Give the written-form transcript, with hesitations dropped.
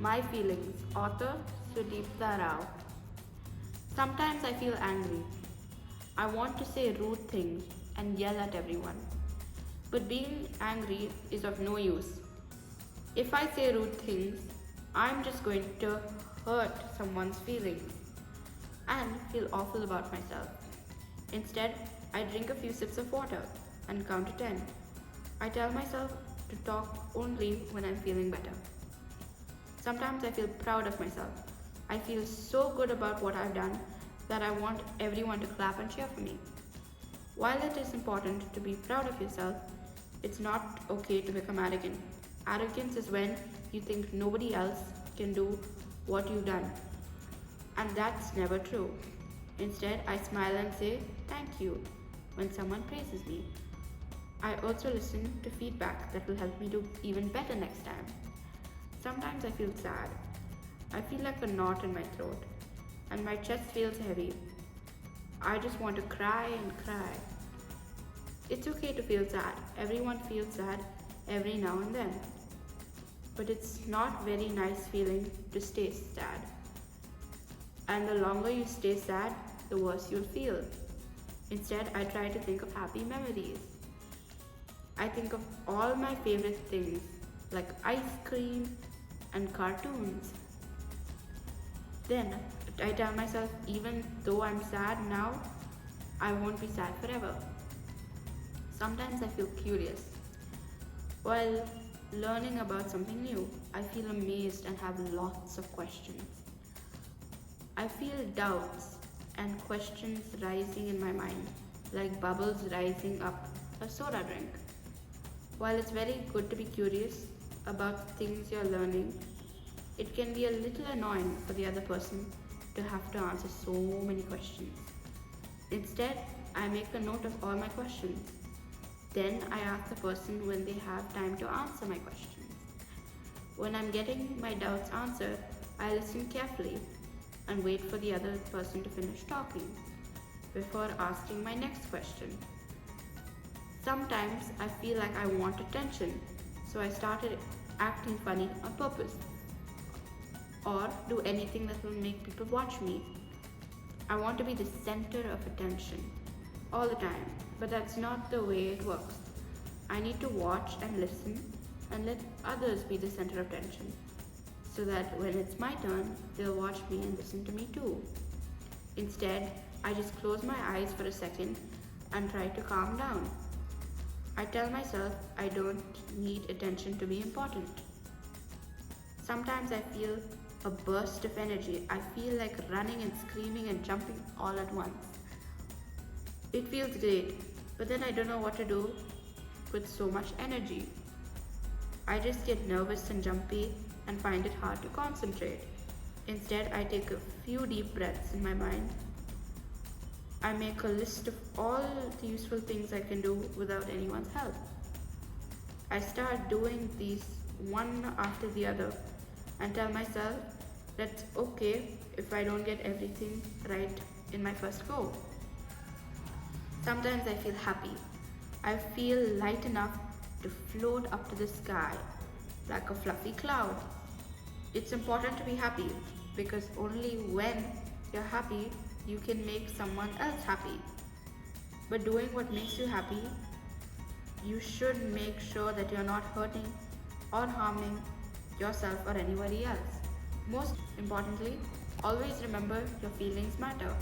My feelings, author Sitara. Sometimes I feel angry. I want to say rude things and yell at everyone. But being angry is of no use. If I say rude things, I'm just going to hurt someone's feelings and feel awful about myself. Instead, I drink a few sips of water and count to 10. I tell myself to talk only when I'm feeling better. Sometimes I feel proud of myself. I feel so good about what I've done that I want everyone to clap and cheer for me. While it is important to be proud of yourself, it's not okay to become arrogant. Arrogance is when you think nobody else can do what you've done. And that's never true. Instead, I smile and say thank you when someone praises me. I also listen to feedback that will help me do even better next time. Sometimes I feel sad. I feel like a knot in my throat, and my chest feels heavy. I just want to cry and cry. It's okay to feel sad. Everyone feels sad every now and then. But it's not very nice feeling to stay sad. And the longer you stay sad, the worse you'll feel. Instead, I try to think of happy memories. I think of all my favorite things like ice cream and cartoons. Then I tell myself, even though I'm sad now, I won't be sad forever. Sometimes I feel curious. While learning about something new, I feel amazed and have lots of questions. I feel doubts and questions rising in my mind, like bubbles rising up a soda drink. While it's very good to be curious about things you're learning, it can be a little annoying for the other person to have to answer so many questions. Instead, I make a note of all my questions. Then I ask the person when they have time to answer my questions. When I'm getting my doubts answered, I listen carefully and wait for the other person to finish talking before asking my next question. Sometimes I feel like I want attention, so I started acting funny on purpose or do anything that will make people watch me. I want to be the center of attention all the time, but that's not the way it works. I need to watch and listen and let others be the center of attention so that when it's my turn, they'll watch me and listen to me too. Instead, I just close my eyes for a second and try to calm down. I tell myself I don't need attention to be important. Sometimes I feel a burst of energy. I feel like running and screaming and jumping all at once. It feels great, but then I don't know what to do with so much energy. I just get nervous and jumpy and find it hard to concentrate. Instead, I take a few deep breaths in my mind. I make a list of all the useful things I can do without anyone's help. I start doing these one after the other and tell myself that's okay if I don't get everything right in my first go. Sometimes I feel happy. I feel light enough to float up to the sky like a fluffy cloud. It's important to be happy because only when you're happy you can make someone else happy. But doing what makes you happy, you should make sure that you're not hurting or harming yourself or anybody else. Most importantly, always remember your feelings matter.